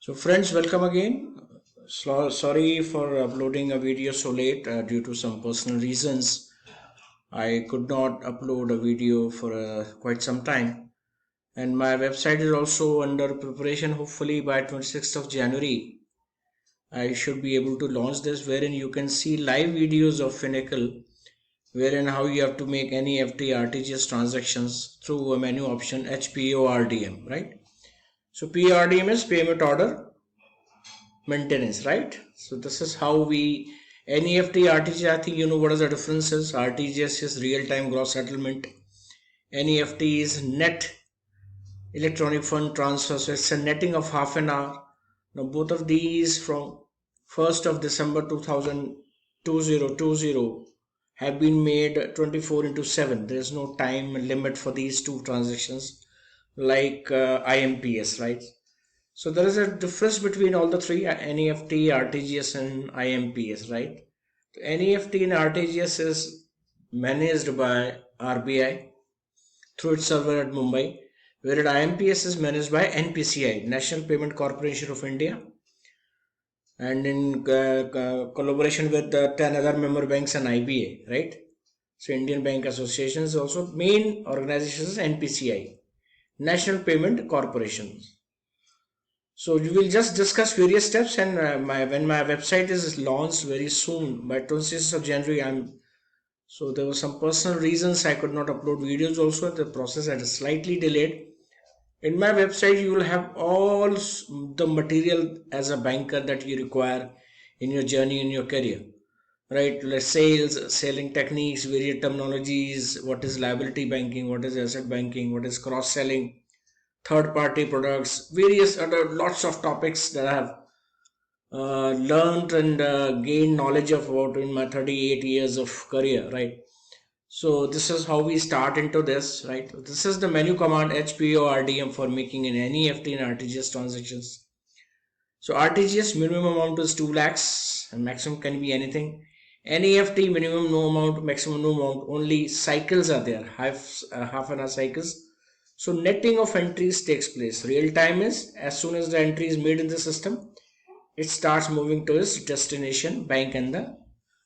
So friends, welcome again. Sorry for uploading a video so late due to some personal reasons. I could not upload a video for quite some time, and my website is also under preparation. Hopefully by 26th of January, I should be able to launch this, wherein you can see live videos of Finacle, wherein how you have to make NEFT RTGS transactions through a menu option HPORDM, right? So PRDM is payment order maintenance, right? So this is how we NEFT RTGS. I think you know what is the differences. RTGS is real-time gross settlement. NEFT is net electronic fund transfer. So it's a netting of half an hour. Now both of these from 1st of December 2020 have been made 24 into 7. There is no time limit for these two transactions like IMPS, right? So there is a difference between all the three NEFT, RTGS, and IMPS, right? NEFT and RTGS is managed by RBI through its server at Mumbai, whereas IMPS is managed by NPCI, National Payment Corporation of India, and in collaboration with the 10 other member banks and IBA, right? So Indian Bank Association is also main organization is NPCI, National Payment Corporation. So we will just discuss various steps, and when my website is launched very soon by 26th of January, so there were some personal reasons I could not upload videos. Also, the process had slightly delayed. In my website, you will have all the material as a banker that you require in your journey in your career, right? Like sales, selling techniques, various terminologies. What is liability banking? What is asset banking? What is cross selling? Third party products, various other lots of topics that I have learned and gained knowledge of about in my 38 years of career, right? So this is how we start into this, right? This is the menu command HPORDM for making an NEFT and RTGS transactions. So RTGS minimum amount is 2 lakhs and maximum can be anything. NEFT minimum no amount, maximum no amount, only cycles are there, half an hour cycles. So netting of entries takes place. Real time is as soon as the entry is made in the system, it starts moving to its destination bank and the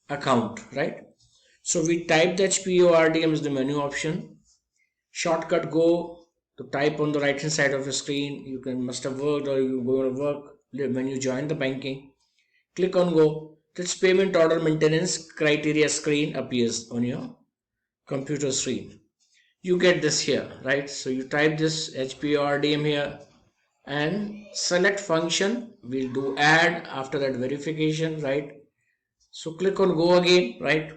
account, right? So we type the HPORDM is the menu option. Shortcut go to type on the right hand side of the screen. You can must have worked or you go to work when you join the banking. Click on go. This payment order maintenance criteria screen appears on your computer screen. You get this here, right? So you type this HPORDM here and select function. We'll do add after that verification, right? So click on go again, right?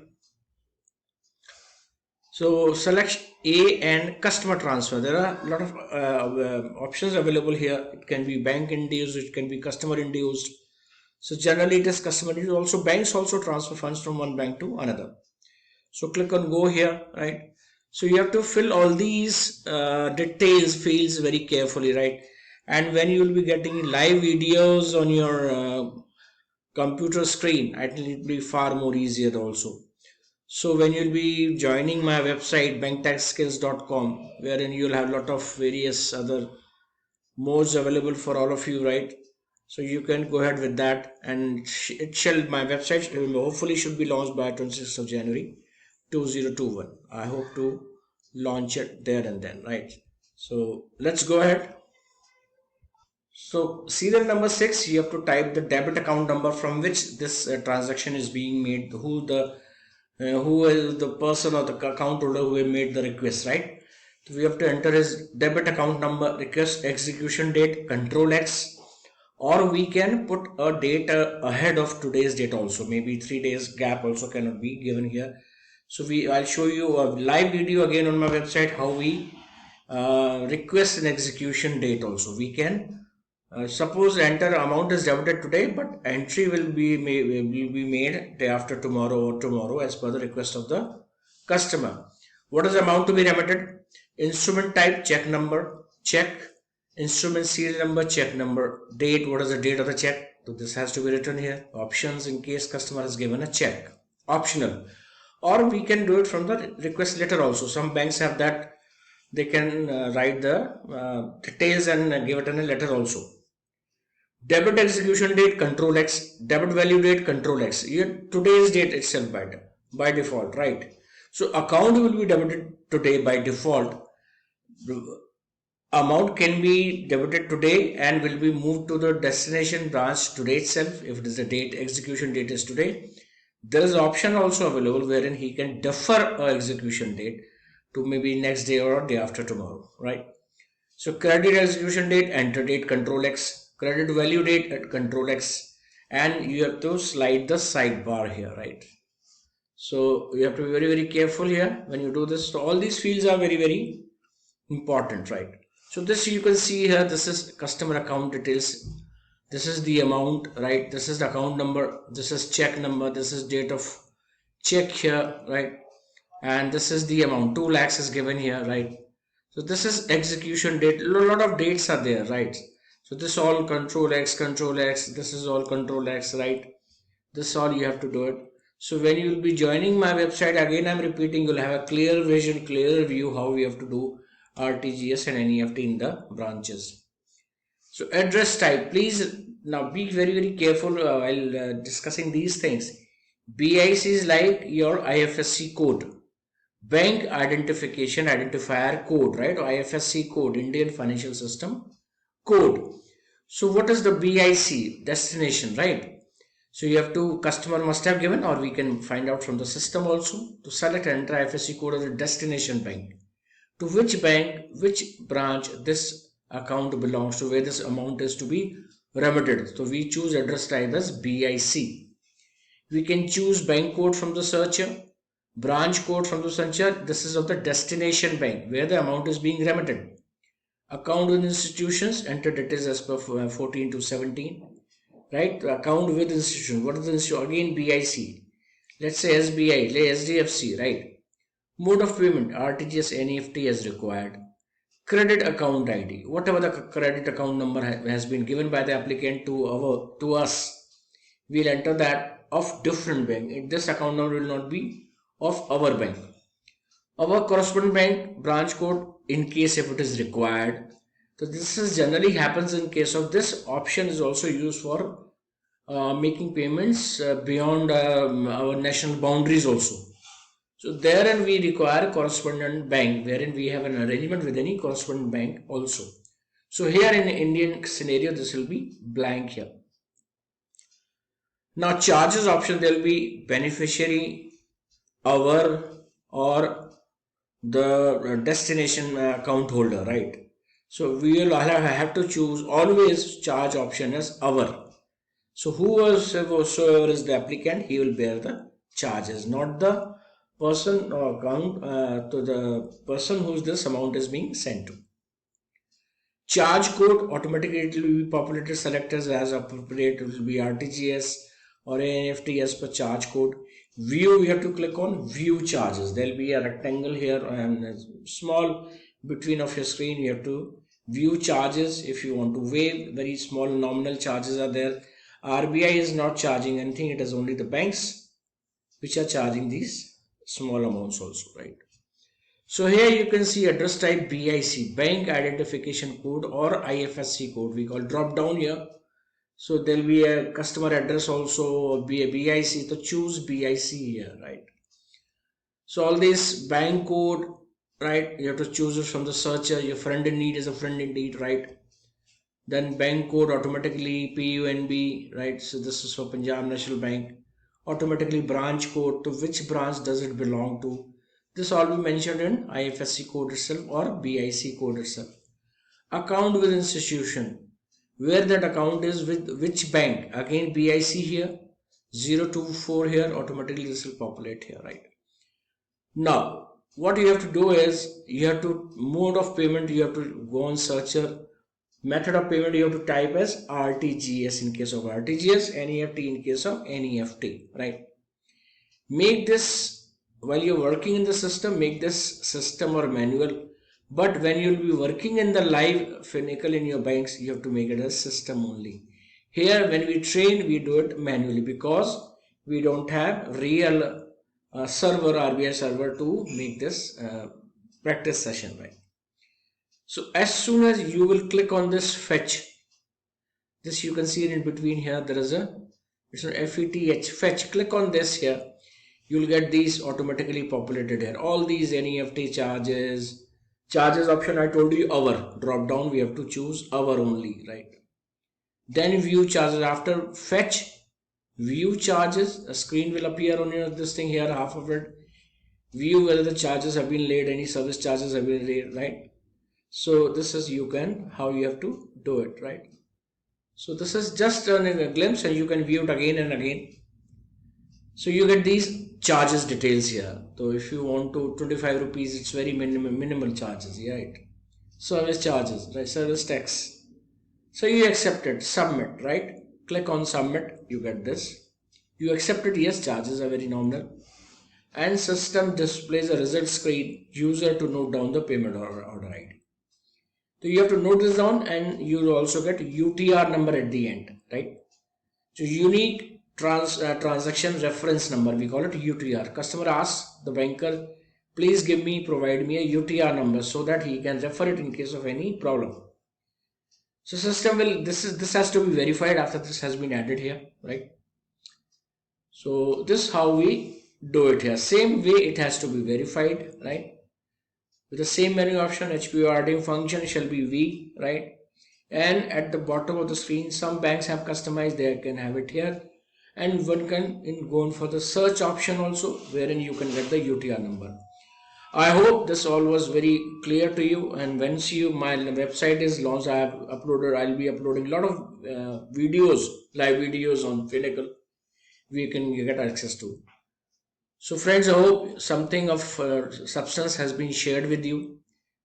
So select A and customer transfer. There are a lot of options available here. It can be bank induced, it can be customer induced. So generally it is customer induced. Also banks also transfer funds from one bank to another. So click on go here, right? So you have to fill all these details fields very carefully, right? And when you will be getting live videos on your computer screen, it will be far more easier also. So when you'll be joining my website banktaxskills.com, wherein you'll have a lot of various other modes available for all of you, right? So you can go ahead with that, and it shall my website hopefully should be launched by 26th of January 2021. I hope to launch it there and then, right? So let's go ahead. So serial number 6, you have to type the debit account number from which this transaction is being made, who is the person or the account holder who made the request, right? So we have to enter his debit account number, request execution date, control X, or we can put a date ahead of today's date also. Maybe 3 days gap also cannot be given here. So I'll show you a live video again on my website how we request an execution date also. We can suppose enter amount is debited today, but entry will be made day after tomorrow or tomorrow as per the request of the customer. What is the amount to be remitted? Instrument type check number, check. Instrument serial number, check number. Date, what is the date of the check? So this has to be written here. Options in case customer has given a check. Optional. Or we can do it from the request letter also. Some banks have that. They can write the details and give it in a letter also. Debit execution date control X, debit value date control X. Today's date itself by default, right? So account will be debited today by default. Amount can be debited today and will be moved to the destination branch today itself. If it is the date, execution date is today. There is an option also available wherein he can defer a execution date to maybe next day or day after tomorrow, right? So credit execution date, enter date, control X, credit value date at control X, and you have to slide the sidebar here, right? So you have to be very, very careful here when you do this. So all these fields are very, very important, right? So this you can see here, this is customer account details. This is the amount, right? This is the account number. This is check number. This is date of check here, right? And this is the amount. 2 lakhs is given here, right? So this is execution date. A lot of dates are there, right? So this all control X, control X. This is all control X, right? This all you have to do it. So when you will be joining my website, again I'm repeating, you'll have a clear vision, clear view how we have to do RTGS and NEFT in the branches. So address type, please now be very, very careful while discussing these things. BIC is like your IFSC code, bank identification identifier code, right? Or IFSC code, Indian Financial System code. So what is the BIC? Destination, right? So you have to, customer must have given, or we can find out from the system also, to select and enter IFSC code as a destination bank. To which bank, which branch this account belongs to, where this amount is to be remitted. So we choose address type as BIC. We can choose bank code from the searcher, branch code from the searcher. This is of the destination bank where the amount is being remitted. Account with institutions, enter details as per 14 to 17. Right? Account with institution. What is the institution? Again BIC. Let's say SBI, SDFC, right? Mode of payment, RTGS, NEFT as required. Credit account ID, whatever the credit account number has been given by the applicant to us, we'll enter that of different bank. This account number will not be of our bank. Our correspondent bank branch code in case if it is required. So this is generally happens in case of this option is also used for making payments beyond our national boundaries also. So therein we require correspondent bank, wherein we have an arrangement with any correspondent bank also. So here in Indian scenario, this will be blank here. Now charges option, there will be beneficiary, our, or the destination account holder, right? So we will have to choose always charge option as our. So whosoever is the applicant, he will bear the charges, not the person or account to the person whose this amount is being sent to. Charge code, automatically it will be populated selectors as appropriate. It will be RTGS or NEFT as per charge code. View, we have to click on view charges. There will be a rectangle here and a small between of your screen. You have to view charges. If you want to waive, very small nominal charges are there. RBI is not charging anything. It is only the banks which are charging these small amounts also, right? So here you can see address type BIC, bank identification code, or IFSC code. We call drop down here. So there will be a customer address also, be a BIC. So choose BIC here, right? So all this bank code, right? You have to choose it from the searcher. Your friend in need is a friend in need, right? Then bank code automatically PUNB, right? So this is for Punjab National Bank. Automatically branch code, to which branch does it belong to? This all be mentioned in IFSC code itself or BIC code itself. Account with institution, where that account is with which bank, again BIC here, 024 here, automatically this will populate here, right? Now what you have to do is you have to mode of payment, you have to go on searcher. Method of payment you have to type as RTGS in case of RTGS, NEFT in case of NEFT, right? Make this, while you're working in the system, make this system or manual. But when you'll be working in the live Finacle in your banks, you have to make it as system only. Here when we train, we do it manually because we don't have real server, RBI server to make this practice session, right? So as soon as you will click on this fetch, This you can see in between here, there is it's an FETH, fetch. Click on this here. You'll get these automatically populated here. All these NEFT charges, option I told you, hour. Drop down, we have to choose hour only, right? Then view charges. After fetch, view charges, a screen will appear on your this thing here, half of it. View whether the charges have been laid, any service charges have been laid, right? So this is how you have to do it, right? So this is just a glimpse, and you can view it again and again. So you get these charges details here. So if you want to 25 rupees, it's very minimal charges, right? Service charges, right? Service tax. So you accept it, submit, right? Click on submit, you get this. You accept it, yes, charges are very nominal. And system displays a result screen, user to note down the payment order ID. So you have to note this down, and you will also get UTR number at the end, right? So unique transaction reference number, we call it UTR. Customer asks the banker, please provide me a UTR number so that he can refer it in case of any problem. So system will, this has to be verified after this has been added here, right? So this is how we do it here. Same way it has to be verified, right? With the same menu option, HPORDM function shall be V, right? And at the bottom of the screen, some banks have customized, they can have it here. And one can go in for the search option also, wherein you can get the UTR number. I hope this all was very clear to you, and once my website is launched, I'll be uploading a lot of videos, live videos on Finacle we can get access to. So friends, I hope something of substance has been shared with you.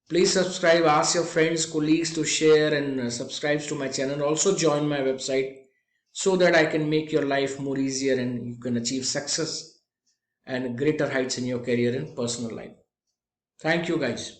Please subscribe, ask your friends, colleagues to share and subscribe to my channel. Also join my website so that I can make your life more easier and you can achieve success and greater heights in your career and personal life. Thank you guys.